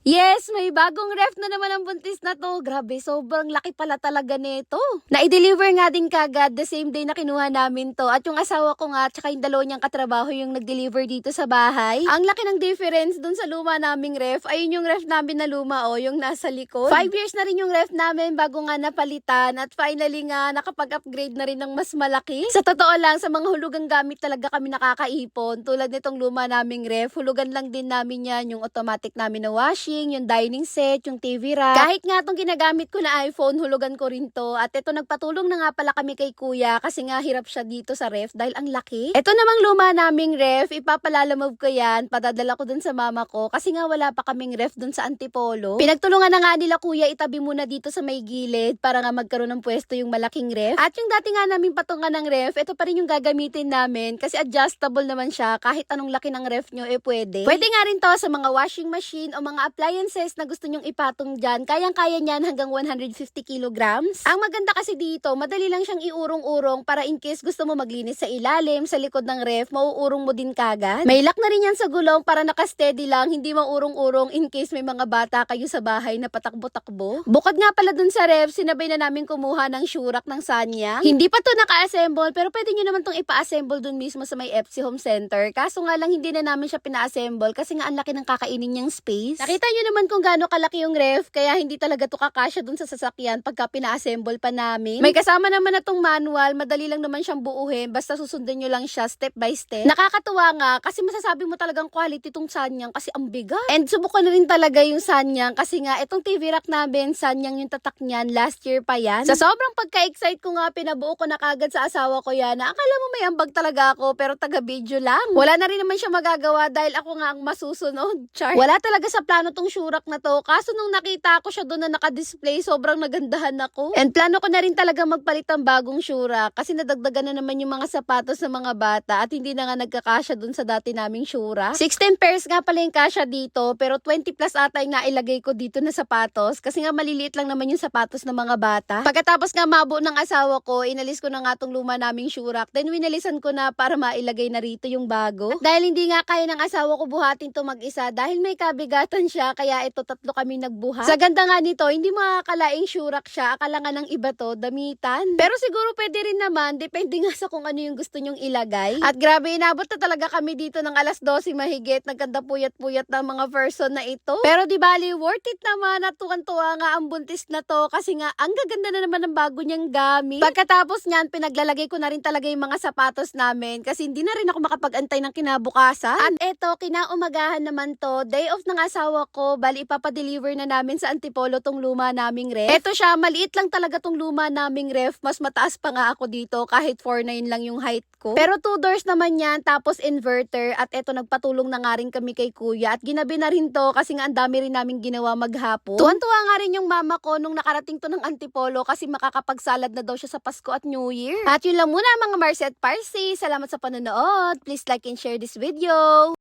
Yes, may bagong ref na naman ang buntis na to. Grabe, sobrang laki pala talaga nito. Na-deliver nga din kagad the same day na kinuha namin to. At yung asawa ko nga, tsaka yung dalawa niyang katrabaho yung nag-deliver dito sa bahay. Ang laki ng difference dun sa luma naming ref. Ayun yung ref namin na luma, yung nasa likod. 5 years na rin yung ref namin bago nga napalitan. At finally nga, nakapag-upgrade na rin ng mas malaki. Sa totoo lang, sa mga hulugang gamit talaga kami nakakaipon. Tulad nitong luma naming ref, hulugan lang din namin yan. Yung automatic namin na washing, yung dining set, yung TV rack. Kahit nga itong ginagamit ko na iPhone, hulugan ko rin to. At ito, nagpatulong na nga pala kami kay kuya kasi nga hirap siya dito sa ref dahil ang laki. Ito namang luma naming ref, ipapalalamove ko yan. Padadala ko dun sa mama ko kasi nga wala pa kaming ref dun sa Antipolo. Pinagtulungan na nga nila kuya, itabi muna dito sa may gilid para nga magkaroon ng pwesto yung malaking ref. At yung dati nga namin patungan ng ref, ito pa rin yung gagamitin namin kasi adjustable naman siya. Kahit anong laki ng ref nyo, pwede. Pwede nga rin to sa mga washing machine o mga appliances na gusto nyong ipatong dyan. Kayang-kaya niyan hanggang 150 kilograms. Ang maganda kasi dito, madali lang siyang iurong-urong para in case gusto mo maglinis sa ilalim, sa likod ng ref, mauurong mo din kagad. May lock na rin yan sa gulong para nakasteady lang, hindi maurong-urong in case may mga bata kayo sa bahay na patakbo-takbo. Bukod nga pala dun sa ref, sinabay na namin kumuha ng shurak ng Sanyang. Hindi pa to naka-assemble, pero pwede nyo naman tong ipa-assemble dun mismo sa may FC Home Center. Kaso nga lang hindi na namin siya pina-assemble kasi nga ang laki ng kakainin niyang space. Nakita nyo naman kung gaano kalaki yung ref, kaya hindi talaga to kakasya dun sa sasakyan pagka pina-assemble pa namin. May kasama naman na tong manual, madali lang naman siyang buuhin, basta susundan nyo lang siya step by step. Nakakatuwa nga kasi masasabi mo talagang quality tong Sanyang kasi ang bigat. And subukan na rin talaga yung Sanyang kasi nga itong TV rack namin, Sanyang yung tatak niyan, last year pa yan. Sa sobrang pagka-excite ko nga, pinabuo ko na kagad sa asawa ko yan na akala mo may ambag talaga ako pero taga-video lang. Wala na rin naman siya magagawa dahil ako nga ang masusunod. Char. Wala talaga sa plano tong shurak na to. Kaso nung nakita ko siya doon na naka-display, sobrang nagandahan ako. And plano ko na rin talaga magpalit ng bagong shurak kasi nadagdagan na naman yung mga sapatos ng mga bata at hindi na nga nagkakasya doon sa dati naming shurak. 16 pairs nga pala yung kasya dito pero 20 plus ata yung nailagay ko dito na sapatos kasi nga maliliit lang naman yung sapatos ng mga bata. Pagkatapos nga mabuo ng asawa ko, inalis ko na nga tong luma naming shurak. Then winalisan ko na para mailagay na rito yung bago. At dahil hindi nga kaya ng asawa ko buhatin to mag-isa dahil may kabigatan siya kaya ito tatlo kami nagbuhat. Sa ganda nga nito, hindi makakalaing shurak siya. Akala nga ng iba to, damitan. Pero siguro pwede rin naman, depende nga sa kung ano yung gusto nyong ilagay. At grabe, inabot na talaga kami dito ng alas 12 mahigit. Nagkanda puyat-puyat ng mga person na ito. Pero di bali, worth it naman at tuwan-tuwa nga ang buntis na to kasi nga ang gaganda na naman ng bago niyang gamit. Pagkatapos niyan, pinaglalagay ko na rin talaga yung mga sapatos namin kasi hindi na rin ako makapag-antay ng kinabukasan. At eto, kinaumagahan naman to, day off ng asawa ko, bali ipapadeliver na namin sa Antipolo tong luma naming ref. Eto siya, maliit lang talaga tong luma naming ref, mas mataas pa nga ako dito kahit 4'9" lang yung height ko. Pero 2 doors naman yan, tapos inverter at eto nagpatulong na nga rin kami kay kuya at ginabi na rin to kasi nga ang dami rin namin ginawa maghapon. Tuwan-tuwa nga rin yung mama ko nung nakarating to ng Antipolo kasi makakapagsalad na daw siya sa Pasko at New Year. At yun lang muna mga Marcy at Parsi, salamat sa panonood. Please like and share this video.